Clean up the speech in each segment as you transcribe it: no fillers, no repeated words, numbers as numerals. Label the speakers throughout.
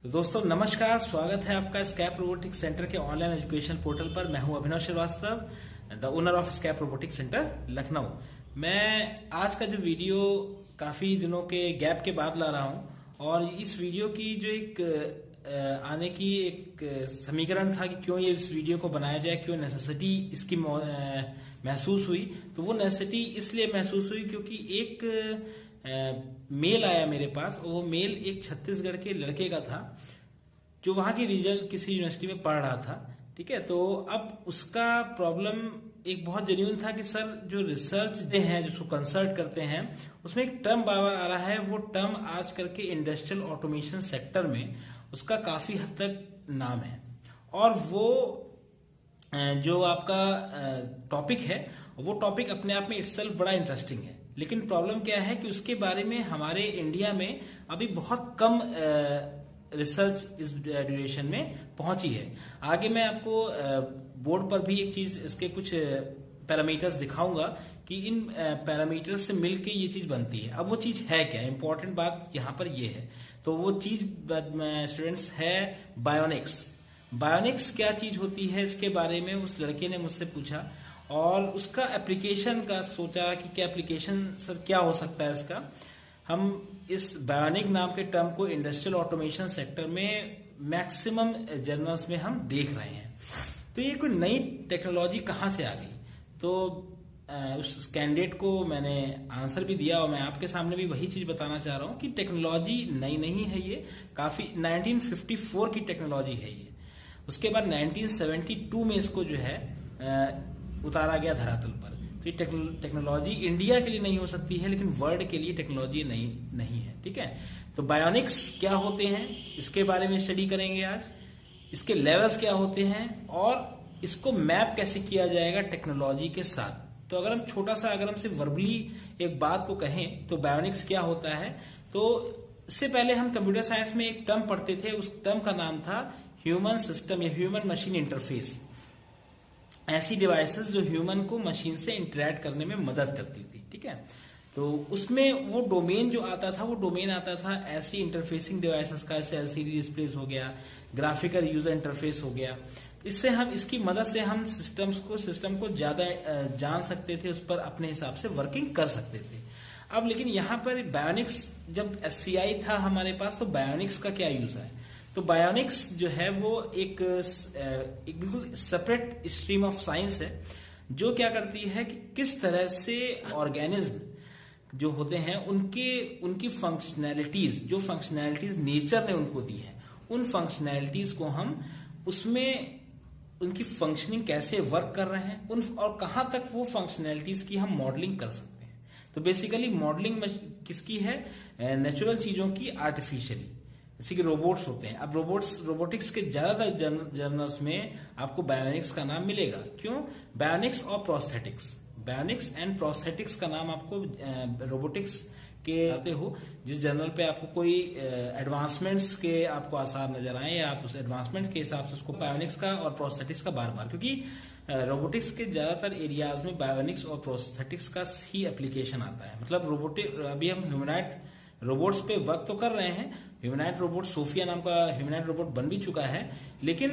Speaker 1: तो दोस्तों नमस्कार, स्वागत है आपका स्कैप रोबोटिक्स सेंटर के ऑनलाइन एजुकेशन पोर्टल पर। मैं हूं Abhinav Srivastava, the owner of Scap robotics centre Lucknow. मैं आज का जो वीडियो काफी दिनों के गैप के बाद ला रहा हूं और इस वीडियो की जो एक आने की एक समीकरण था कि क्यों ये इस वीडियो को बनाया जाए, क्यों नेसेसिटी इसकी महसूस हुई। तो वो नेसेसिटी इसलिए महसूस हुई क्योंकि एक मेल आया मेरे पास और वो मेल एक छत्तीसगढ़ के लड़के का था जो वहां की रीजनल किसी यूनिवर्सिटी में पढ़ रहा था। ठीक है, तो अब उसका प्रॉब्लम एक बहुत जेन्युइन था कि सर जो रिसर्च हैं जिसको कंसल्ट करते हैं उसमें एक टर्म बार आ रहा है। वो टर्म आज करके इंडस्ट्रियल ऑटोमेशन सेक्टर में उसका काफी हद तक नाम है और वो जो आपका टॉपिक है वो टॉपिक अपने आप में इटसेल्फ बड़ा इंटरेस्टिंग है। लेकिन प्रॉब्लम क्या है कि उसके बारे में हमारे इंडिया में अभी बहुत कम रिसर्च इस ड्यूरेशन में पहुंची है। आगे मैं आपको बोर्ड पर भी एक चीज इसके कुछ पैरामीटर्स दिखाऊंगा कि इन पैरामीटर्स से मिलके ये चीज बनती है। अब वो चीज है क्या, इंपॉर्टेंट बात यहाँ पर ये है। तो वो चीज स्टूडेंट्स है बायोनिक्स। बायोनिक्स क्या चीज होती है इसके बारे में उस लड़के ने मुझसे पूछा और उसका एप्लीकेशन का सोचा कि क्या एप्लीकेशन सर क्या हो सकता है इसका। हम इस बायोनिक नाम के टर्म को इंडस्ट्रियल ऑटोमेशन सेक्टर में मैक्सिमम जर्नल्स में हम देख रहे हैं। तो ये कोई नई टेक्नोलॉजी कहाँ से आ गई। तो उस कैंडिडेट को मैंने आंसर भी दिया और मैं आपके सामने भी वही चीज बताना चाह रहा हूँ कि टेक्नोलॉजी नई नहीं है, ये काफी 1954 की टेक्नोलॉजी है ये। उसके बाद 1972 में इसको जो है उतारा गया धरातल पर। तो ये टेक्नोलॉजी इंडिया के लिए नहीं हो सकती है लेकिन वर्ल्ड के लिए टेक्नोलॉजी नहीं है। ठीक है, तो बायोनिक्स क्या होते हैं इसके बारे में स्टडी करेंगे आज। इसके लेवल्स क्या होते हैं और इसको मैप कैसे किया जाएगा टेक्नोलॉजी के साथ। तो अगर हम सिर्फ वर्बली एक बात को कहें तो बायोनिक्स क्या होता है, तो इससे पहले हम कंप्यूटर साइंस में एक टर्म पढ़ते थे। उस टर्म का नाम था ह्यूमन सिस्टम या ह्यूमन मशीन इंटरफेस। ऐसी डिवाइसेस जो ह्यूमन को मशीन से इंटरेक्ट करने में मदद करती थी। ठीक है, तो उसमें वो डोमेन जो आता था ऐसी इंटरफेसिंग डिवाइसेस का, जैसे एलसीडी डिस्प्लेस हो गया, ग्राफिकल यूजर इंटरफेस हो गया। तो इसकी मदद से हम सिस्टम को ज्यादा जान सकते थे, उस पर अपने हिसाब से वर्किंग कर सकते थे। अब लेकिन यहाँ पर बायोनिक्स जब SCI था हमारे पास, तो बायोनिक्स का क्या यूज है। तो बायोनिक्स जो है वो एक बिल्कुल सेपरेट स्ट्रीम ऑफ साइंस है जो क्या करती है कि किस तरह से ऑर्गेनिज्म जो होते हैं उनकी फंक्शनैलिटीज नेचर ने उनको दी है, उन फंक्शनैलिटीज को हम उसमें उनकी फंक्शनिंग कैसे वर्क कर रहे हैं और कहां तक वो फंक्शनैलिटीज की हम मॉडलिंग कर सकते हैं। तो बेसिकली मॉडलिंग किसकी है, नेचुरल चीजों की आर्टिफिशियली, जैसे कि रोबोट्स होते हैं। अब रोबोटिक्स के ज्यादातर जर्नल्स में आपको बायोनिक्स का नाम मिलेगा। क्यों, बायोनिक्स और प्रोस्थेटिक्स, बायोनिक्स एंड प्रोस्थेटिक्स का नाम आपको रोबोटिक्स के आते हो जिस जर्नल पे आपको कोई एडवांसमेंट्स के आपको आसार नजर आए या आप उस एडवांसमेंट के हिसाब से उसको बायोनिक्स का और प्रोस्थेटिक्स का बार बार, क्योंकि रोबोटिक्स के ज्यादातर एरियाज में बायोनिक्स और प्रोस्थेटिक्स का ही एप्लीकेशन आता है। मतलब अभी हम ह्यूमनॉइड रोबोट्स पे वर्क तो कर रहे हैं। ह्यूमनॉइड रोबोट सोफिया नाम का ह्यूमनॉइड रोबोट बन भी चुका है, लेकिन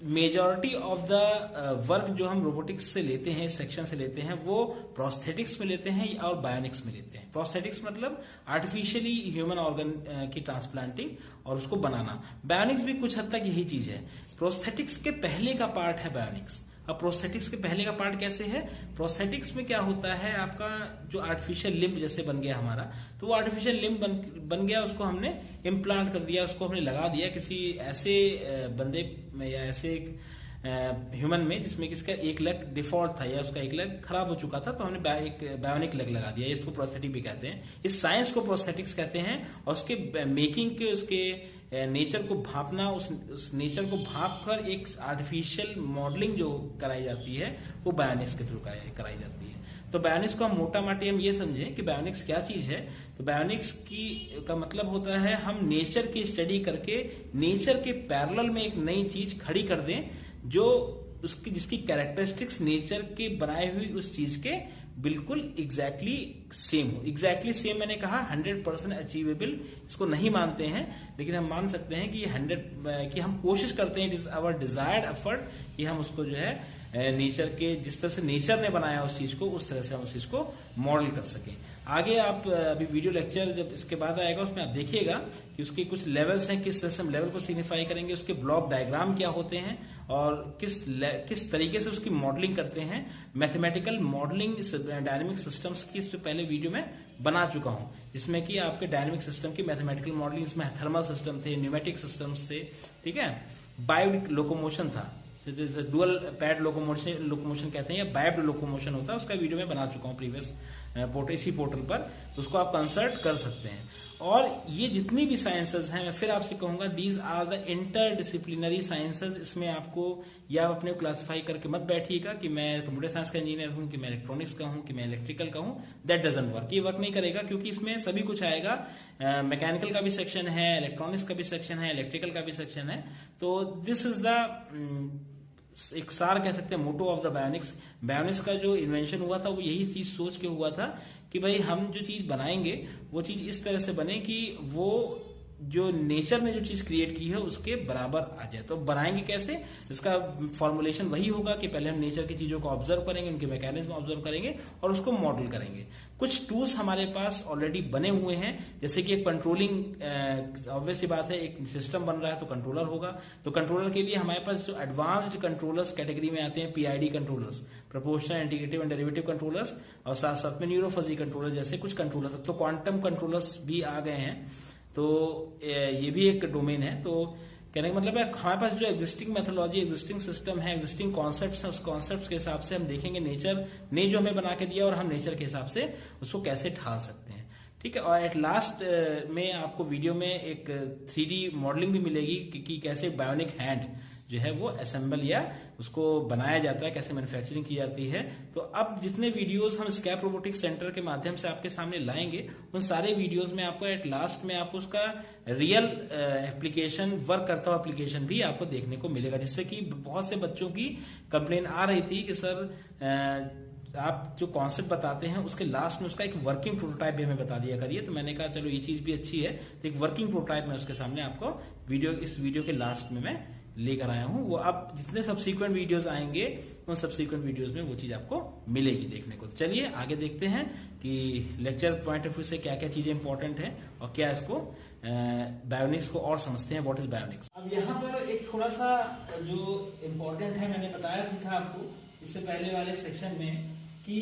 Speaker 1: मेजॉरिटी ऑफ द वर्क जो हम रोबोटिक्स से लेते हैं, इस सेक्शन से लेते हैं, वो प्रोस्थेटिक्स में लेते हैं और बायोनिक्स में लेते हैं। प्रोस्थेटिक्स मतलब आर्टिफिशियली ह्यूमन ऑर्गन की ट्रांसप्लांटिंग और उसको बनाना। बायोनिक्स भी कुछ हद तक यही चीज है। प्रोस्थेटिक्स के पहले का पार्ट है बायोनिक्स। अब प्रोस्थेटिक्स के पहले का पार्ट कैसे है, प्रोस्थेटिक्स में क्या होता है, आपका जो आर्टिफिशियल लिम्ब जैसे बन गया हमारा, तो वो आर्टिफिशियल लिम्ब बन गया, उसको हमने इम्प्लांट कर दिया, उसको हमने लगा दिया किसी ऐसे बंदे में या ऐसे ह्यूमन में जिसमें किसका एक लेग डिफॉल्ट था या उसका एक लेग खराब हो चुका था, तो हमने एक बायोनिक लेग लगा दिया। इसको प्रोस्थेटिक भी कहते हैं। इस साइंस को प्रोस्थेटिक्स कहते हैं और उसके मेकिंग के, उसके नेचर को भापना, उस नेचर को भाप कर एक आर्टिफिशियल मॉडलिंग जो कराई जाती है वो बायोनिक्स के थ्रू कराई जाती है। तो बायोनिक्स को हम मोटा माटी हम ये समझें कि बायोनिक्स क्या चीज है। तो बायोनिक्स का मतलब होता है हम नेचर की स्टडी करके नेचर के पैरेलल में एक नई चीज खड़ी कर दें जो जिसकी कैरेक्टरिस्टिक्स नेचर के बनाई हुई उस चीज के बिल्कुल एग्जैक्टली सेम हो। एग्जैक्टली सेम मैंने कहा 100% अचीवेबल इसको नहीं मानते हैं, लेकिन हम मान सकते हैं कि 100 कि हम कोशिश करते हैं, it is our desired effort कि हम उसको जो है नेचर के जिस तरह से नेचर ने बनाया उस चीज को, उस तरह से हम उस चीज को मॉडल कर सकें। आगे आप अभी वीडियो लेक्चर जब इसके बाद आएगा उसमें आप देखिएगा कि उसके कुछ लेवल्स हैं, किस तरह से हम लेवल को सिग्निफाई करेंगे, उसके ब्लॉक डायग्राम क्या होते हैं और किस तरीके से उसकी मॉडलिंग करते हैं। मैथमेटिकल मॉडलिंग डायनेमिक सिस्टम्स की इस पे पहले वीडियो में बना चुका हूं, जिसमें कि आपके डायनेमिक सिस्टम की मैथमेटिकल मॉडलिंग, इसमें थर्मल सिस्टम थे, न्यूमेटिक सिस्टम्स थे, ठीक है, बायो लोकोमोशन था, डुअल पैड लोकोमोशन कहते हैं या बाइब्ड लोकोमोशन होता है, उसका वीडियो में बना चुका हूं प्रीवियस इसी पोर्टल पर, तो उसको आप कंसल्ट कर सकते हैं। और ये जितनी भी साइंसेज हैं, मैं फिर आपसे कहूंगा these are the interdisciplinary sciences. इसमें आपको या आप अपने क्लासिफाई करके मत बैठिएगा कि मैं कंप्यूटर साइंस का इंजीनियर हूं, कि मैं इलेक्ट्रॉनिक्स का हूं, कि मैं इलेक्ट्रिकल का हूं। दैट डजंट वर्क, ये वर्क नहीं करेगा, क्योंकि इसमें सभी कुछ आएगा। मैकेनिकल का भी सेक्शन है, इलेक्ट्रॉनिक्स का भी सेक्शन है, इलेक्ट्रिकल का भी सेक्शन है। तो दिस इज द एक सार कह सकते हैं motto of the bionics. Bionics का जो इन्वेंशन हुआ था वो यही चीज सोच के हुआ था कि भाई हम जो चीज बनाएंगे वो चीज इस तरह से बने कि वो जो नेचर ने जो चीज क्रिएट की है उसके बराबर आ जाए। तो बनाएंगे कैसे, इसका फॉर्मुलेशन वही होगा कि पहले हम नेचर की चीजों को ऑब्जर्व करेंगे, उनके मैकेनिज्म ऑब्जर्व करेंगे और उसको मॉडल करेंगे। कुछ टूल्स हमारे पास ऑलरेडी बने हुए हैं, जैसे कि एक कंट्रोलिंग, ऑब्वियस सी बात है, एक सिस्टम बन रहा है तो कंट्रोलर होगा। तो कंट्रोलर के लिए हमारे पास जो एडवांस्ड कंट्रोलर्स कैटेगरी में आते हैं, PID controllers, proportional integrative and derivative controllers, और साथ साथ में न्यूरोफजी कंट्रोलर जैसे कुछ कंट्रोलर्स। अब तो क्वांटम कंट्रोलर्स भी आ गए हैं, तो ये भी एक डोमेन है। तो कहने का मतलब है हमारे पास जो एग्जिस्टिंग मेथोलॉजी, एग्जिस्टिंग सिस्टम है, एग्जिस्टिंग कॉन्सेप्ट्स हैं, उस कॉन्सेप्ट्स के हिसाब से हम देखेंगे नेचर ने जो हमें बना के दिया और हम नेचर के हिसाब से उसको कैसे ढाल सकते हैं, ठीक है। और एट लास्ट में आपको वीडियो में एक 3D मॉडलिंग भी मिलेगी कि कैसे बायोनिक हैंड जो है वो असेंबल या उसको बनाया जाता है, कैसे मैन्युफैक्चरिंग की जाती है। तो अब जितने वीडियोस हम स्कैप रोबोटिक्स सेंटर के माध्यम से आपके सामने लाएंगे, उन सारे वीडियोस में आपको एट लास्ट में आपको उसका रियल एप्लीकेशन, वर्क करता हुआ एप्लीकेशन भी आपको देखने को मिलेगा। जिससे कि बहुत से बच्चों की कंप्लेन आ रही थी कि सर आप जो कॉन्सेप्ट बताते हैं उसके लास्ट में उसका एक वर्किंग प्रोटोटाइप भी हमें बता दिया करिए। तो मैंने कहा चलो ये चीज भी अच्छी है, तो एक वर्किंग प्रोटोटाइप मैं उसके सामने आपको इस वीडियो के लास्ट में मैं लेकर आया हूं। वो अब जितने सब्सीक्वेंट वीडियोस आएंगे उन सब्सीक्वेंट वीडियोस में वो चीज आपको मिलेगी देखने को। तो चलिए आगे देखते हैं कि लेक्चर पॉइंट ऑफ व्यू से क्या क्या चीजें इंपॉर्टेंट है और क्या इसको बायोनिक्स को और समझते हैं, व्हाट इज बायोनिक्स। अब यहाँ पर एक थोड़ा सा जो इम्पोर्टेंट है, मैंने बताया था आपको इससे पहले वाले सेक्शन में कि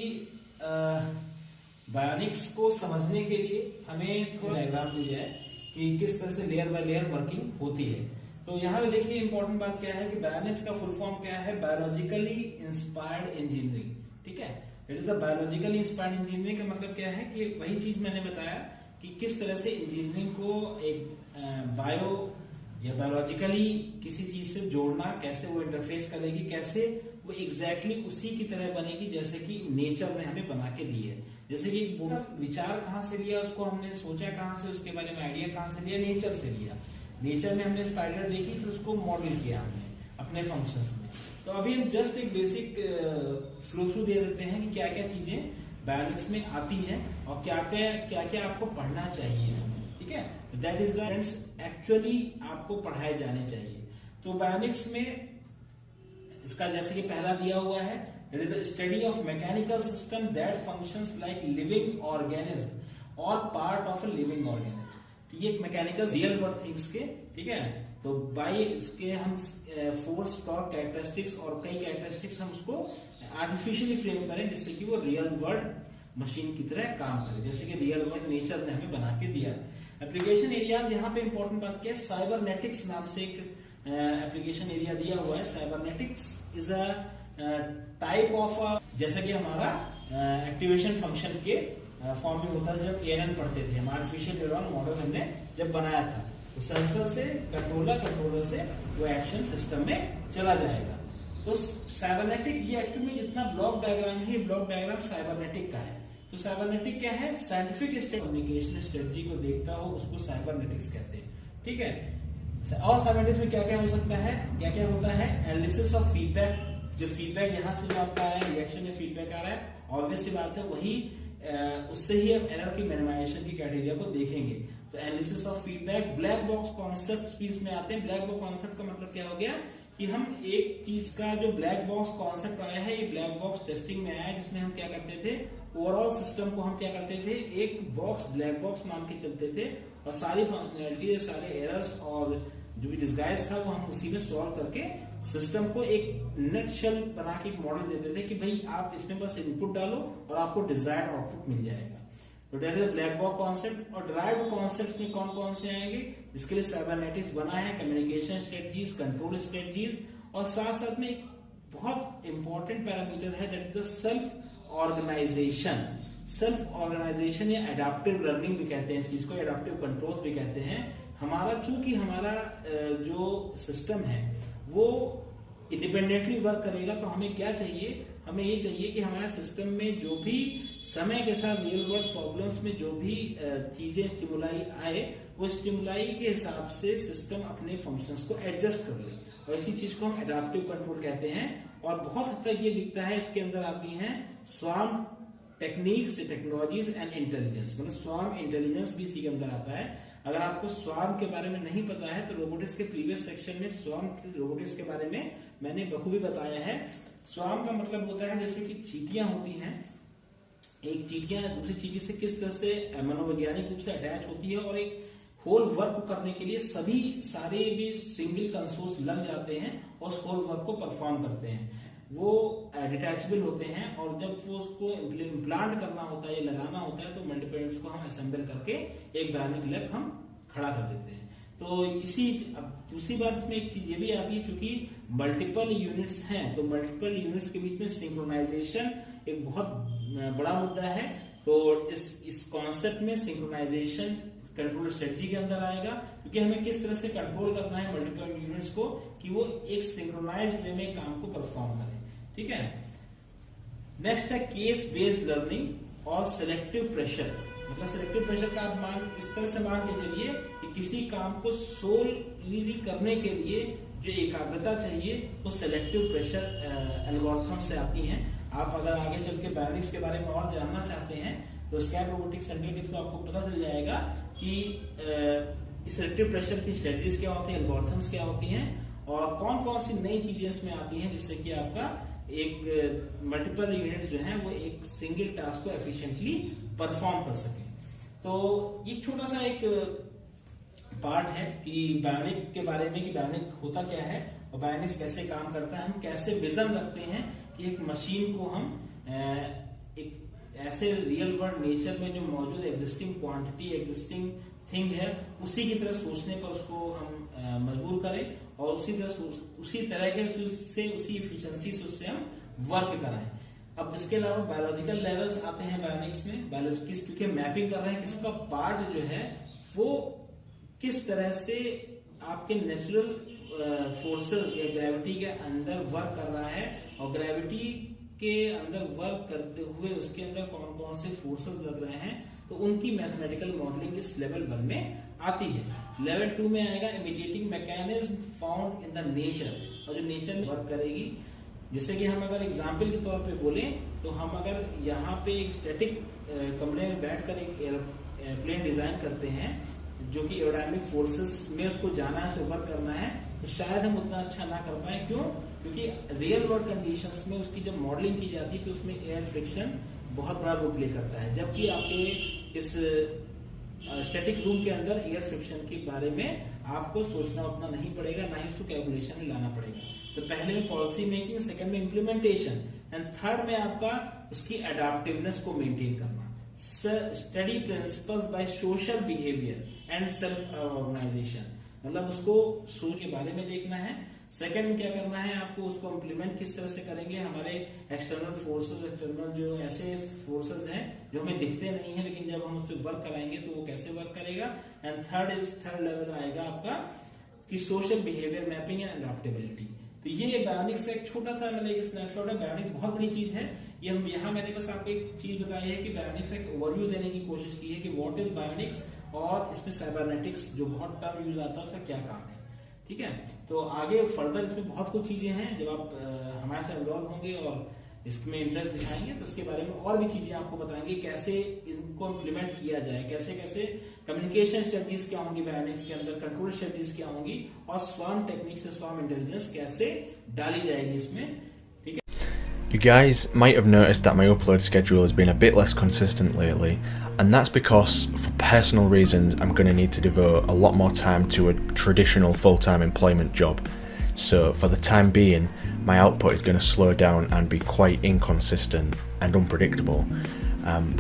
Speaker 1: बायोनिक्स को समझने के लिए हमें थोड़ा डायग्राम मिल जाए कि किस तरह से लेयर बाय लेयर वर्किंग होती है। तो यहाँ पे देखिए इंपॉर्टेंट बात क्या है कि बायोनिक्स का फुल फॉर्म क्या है, बायोलॉजिकली इंस्पायर्ड इंजीनियरिंग, ठीक है। It is the biologically inspired engineering का मतलब क्या है कि वही चीज मैंने बताया कि किस तरह से इंजीनियरिंग को एक बायो या बायोलॉजिकली किसी चीज से जोड़ना, कैसे वो इंटरफेस करेगी, कैसे वो एग्जैक्टली उसी की तरह बनेगी जैसे कि नेचर ने हमें बना के दी है। जैसे कि विचार कहाँ से लिया, उसको हमने सोचा कहाँ से, उसके बारे में आइडिया कहाँ से लिया, नेचर से लिया। नेचर में हमने स्पाइडर देखी, फिर उसको मॉडल किया हमने अपने फंक्शंस में। तो अभी हम जस्ट एक बेसिक फ्लो थ्रू दे देते हैं कि क्या क्या चीजें बायोनिक्स में आती हैं और क्या क्या आपको पढ़ना चाहिए इसमें, ठीक है। दैट इज द एक्चुअली आपको पढ़ाए जाने चाहिए। तो बायोनिक्स में इसका जैसे कि पहला दिया हुआ है, it is the study of mechanical system that functions like living organism और part of a living organism. ये एक मैकेनिकल रियल वर्ल्ड थिंग्स के, ठीक है। तो बाय इसके हम फोर्स, टॉर्क, कैरेक्टरिस्टिक्स और कई कैरेक्टरिस्टिक्स हम उसको आर्टिफिशियली फ्रेम करें जिससे कि वो रियल वर्ल्ड मशीन की तरह काम करे, जैसे कि रियल वर्ल्ड नेचर ने हमें बना के दिया। एप्लीकेशन एरियाज, यहाँ पे इंपॉर्टेंट बात क्या है, साइबरनेटिक्स नाम से एक एप्लीकेशन एरिया दिया हुआ है। Cybernetics is a type of, जैसा कि हमारा एक्टिवेशन फंक्शन के फॉर्म में होता है जब एएनएन पढ़ते थे हम, आर्टिफिशियल न्यूरॉन मॉडल हमने जब बनाया था। तो सेंसर से कंट्रोलर से वो एक्शन सिस्टम में चला जाएगा। तो साइबरनेटिक ये एक्चुअली जितना ब्लॉक डायग्राम है, ये ब्लॉक डायग्राम साइबरनेटिक का है। तो साइबरनेटिक क्या है, साइंटिफिक कम्युनिकेशन स्ट्रेटजी को देखता हो उसको साइबरनेटिक्स कहते हैं, ठीक है। और साइबरनेटिक्स में क्या क्या हो सकता है, क्या क्या होता है, एनालिसिस ऑफ फीडबैक जो फीडबैक यहाँ से जो आपका आया, रिएक्शन में फीडबैक आ रहा है, ऑब्वियस सी बात है वही उससे ही हम एरर की मिनिमाइजेशन की क्राइटेरिया को देखेंगे। तो analysis of feedback, black box concept भी इसमें आते हैं। ब्लैक बॉक्स कॉन्सेप्ट का मतलब क्या हो गया कि हम एक चीज का जो ब्लैक बॉक्स कॉन्सेप्ट आया है, ये ब्लैक बॉक्स टेस्टिंग में आया है, जिसमें हम क्या करते थे, ओवरऑल सिस्टम को हम क्या करते थे, एक बॉक्स ब्लैक बॉक्स मान के चलते थे और सारी फंक्शनैलिटी, सारे एरर्स और जो भी डिस्गाइज था वो हम उसी में सॉल्व करके सिस्टम को एक नटशेल बना के एक मॉडल देते थे कि भाई आप इसमें बस इनपुट डालो और आपको डिजायर्ड आउटपुट मिल जाएगा। तो that is black box concept. और डिराइव्ड कॉन्सेप्ट्स में कौन कौन से आएंगे, जिसके लिए साइबरनेटिक्स बना है, कम्युनिकेशन स्ट्रेटजीज, कंट्रोल स्ट्रेटजीज, और साथ साथ में एक बहुत इंपॉर्टेंट पैरामीटर है that is the self organization. Self organization या एडाप्टिव लर्निंग भी कहते हैं इस चीज को, एडाप्टिव कंट्रोल भी कहते हैं। हमारा चूंकि हमारा जो सिस्टम है वो इंडिपेंडेंटली वर्क करेगा, तो हमें क्या चाहिए, हमें ये चाहिए कि हमारे सिस्टम में जो भी समय के साथ रियल वर्ल्ड प्रॉब्लम्स में जो भी चीजें स्टिमुलाई आए, वो स्टिमुलाई के हिसाब से सिस्टम अपने फंक्शंस को एडजस्ट कर ले, और इसी चीज को हम एडाप्टिव कंट्रोल कहते हैं। और बहुत हद तक ये दिखता है, इसके अंदर आती हैं swarm techniques, technologies and intelligence, मतलब स्वार्म इंटेलिजेंस भी इसी के अंदर आता है। अगर आपको स्वार्म के बारे में नहीं पता है तो रोबोटिक्स के प्रीवियस सेक्शन में स्वार्म रोबोटिक्स के बारे में मैंने बखूबी बताया है। स्वार्म का मतलब होता है जैसे कि चींटियां होती हैं, एक चींटियां दूसरी चींटी से किस तरह से मनोवैज्ञानिक रूप से अटैच होती है और एक होल वर्क करने के लिए सभी सारे भी सिंगल कंसोल्स लग जाते हैं और उस होल वर्क को परफॉर्म करते हैं। वो डिटैचेबल होते हैं और जब वो उसको इम्प्लांट करना होता है या लगाना होता है तो मल्टीपल यूनिट्स को हम असेंबल करके एक बायोनिक लैब हम खड़ा कर देते हैं। तो इसी अब दूसरी बात इसमें एक चीज ये भी आती है, क्योंकि मल्टीपल यूनिट्स हैं तो मल्टीपल यूनिट्स के बीच में सिंक्रोनाइजेशन एक बहुत बड़ा मुद्दा है। तो इस कॉन्सेप्ट में सिंक्रोनाइजेशन कंट्रोल स्ट्रेटजी के अंदर आएगा, क्योंकि हमें किस तरह से कंट्रोल करना है मल्टीपल यूनिट्स को कि वो एक सिंक्रोनाइज्ड वे में काम को परफॉर्म करें। ठीक है, नेक्स्ट है केस बेस्ड लर्निंग और सिलेक्टिव प्रेशर। मतलब सिलेक्टिव प्रेशर का आप इस तरह से मान के चलिए कि किसी काम को सोलली करने के लिए जो एकाग्रता चाहिए वो सिलेक्टिव प्रेशर एल्गोरिथम से आती हैं। आप अगर आगे चल के बायोनिक्स के बारे में और जानना चाहते हैं तो स्कैप रोबोटिक्स सेंटर के थ्रू आपको पता चल जाएगा कि सिलेक्टिव प्रेशर की स्ट्रेटजीज क्या होती हैं, एल्गोरिथम्स क्या होती हैं और कौन कौन सी नई चीजें इसमें आती हैं जिससे कि आपका एक मल्टीपल यूनिट जो है वो एक सिंगल टास्क को एफिशिएंटली परफॉर्म कर सके। तो ये छोटा सा एक पार्ट है कि बायोनिक के बारे में कि बायोनिक होता क्या है और बायोनिक्स कैसे काम करता है। हम कैसे विजन रखते हैं कि एक मशीन को हम एक ऐसे रियल वर्ल्ड नेचर में जो मौजूद एग्जिस्टिंग क्वांटिटी, एग्जिस्टिंग थिंग है उसी की तरह सोचने पर उसको हम मजबूर करें और उसी तरह के से उसी इफिशिएंसी से उससे हम वर्क कराएं। अब इसके अलावा बायोलॉजिकल लेवल्स आते हैं बायोनिक्स में। बायोलॉजिक्स क्योंकि मैपिंग कर रहे हैं किसका पार्ट जो है वो किस तरह से आपके नेचुरल फोर्सेस या ग्रेविटी के अंदर वर्क कर रहा है और ग्रेविटी के अंदर वर्क करते हुए उसके अंदर कौन कौन से फोर्सेस लग रहे हैं, तो उनकी मैथमेटिकल मॉडलिंग इस लेवल 1 में आती है। लेवल 2 में आएगा imitating mechanism found in the nature, और जो नेचर में वर्क करेगी। जैसे कि हम अगर एग्जाम्पल के तौर पे बोलें तो हम अगर यहाँ पे एक स्टैटिक कमरे में बैठकर एक एयरप्लेन डिजाइन करते हैं जो कि एरोडायनामिक फोर्सेस में उसको जाना है, उसको वर्क करना है, तो शायद हम उतना अच्छा ना कर पाए। क्यों? क्योंकि रियल वर्ल्ड कंडीशंस में उसकी जब मॉडलिंग की जाती है तो उसमें एयर फ्रिक्शन बहुत बड़ा रोल प्ले करता है, जबकि आपके इस स्टैटिक रूम के अंदर एयर फ्रिक्शन के बारे में आपको सोचना उतना नहीं पड़ेगा, ना ही उसको कैलकुलेशन में लाना पड़ेगा। तो पहले में पॉलिसी मेकिंग, सेकंड में इम्प्लीमेंटेशन एंड थर्ड में आपका उसकी अडेप्टिवनेस को मेंटेन करना। Study principles by social behaviour and self organization, मतलब उसको सोच के बारे में देखना है। सेकंड में क्या करना है आपको, उसको इम्प्लीमेंट किस तरह से करेंगे। हमारे एक्सटर्नल फोर्सेस, एक्सटर्नल जो ऐसे फोर्सेस हैं जो हमें दिखते नहीं है लेकिन जब हम उस पर वर्क कराएंगे तो वो कैसे वर्क करेगा। एंड थर्ड लेवल आएगा आपका कि social behaviour mapping and adaptability. तो ये बायोनिक्स का एक छोटा सा मतलब एक स्नैपशॉट है। बायोनिक्स बहुत बड़ी चीज है। ये हम यहाँ मैंने बस आपको एक चीज बताई है कि बायोनिक्स एक ओवरव्यू देने की कोशिश की है कि व्हाट इज बायोनिक्स और इसमें साइबरनेटिक्स जो बहुत टर्म यूज आता है उसका क्या काम है। ठीक है, तो आगे फर्दर इसमें बहुत कुछ चीजें हैं। जब आप हमारे साथ इन्वॉल्व होंगे और इसमें इंटरेस्ट दिखाएंगे तो उसके बारे में और भी चीजें आपको बताएंगे, कैसे इनको इम्प्लीमेंट किया जाए, कैसे कैसे कम्युनिकेशन स्ट्रेटजीज क्या होंगी बायोनिक्स के अंदर, कंट्रोल स्ट्रेटजीज क्या होंगी, और स्वार्म टेक्निक से स्वार्म इंटेलिजेंस कैसे डाली जाएगी इसमें। ठीक है,
Speaker 2: You guys might have noticed that my upload schedule has been a bit less consistent lately, and that's because for personal reasons I'm going to need to devote a lot more time to a traditional full-time employment job. So for the time being, my output is going to slow down and be quite inconsistent and unpredictable.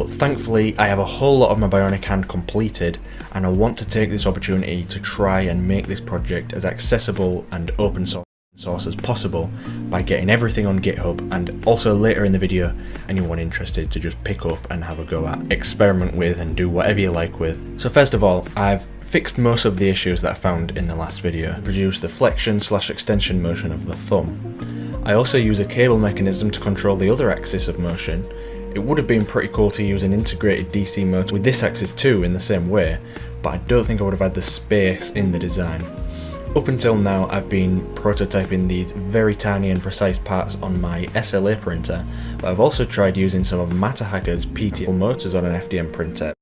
Speaker 2: But thankfully I have a whole lot of my bionic hand completed, and I want to take this opportunity to try and make this project as accessible and open source as possible by getting everything on GitHub, and also later in the video anyone interested to just pick up and have a go at, experiment with and do whatever you like with. So first of all, I've fixed most of the issues that I found in the last video, produced the flexion/extension motion of the thumb. I also use a cable mechanism to control the other axis of motion. It would have been pretty cool to use an integrated DC motor with this axis too in the same way, but I don't think I would have had the space in the design. Up until now I've been prototyping these very tiny and precise parts on my SLA printer, but I've also tried using some of Matahaka's PTL motors on an FDM printer.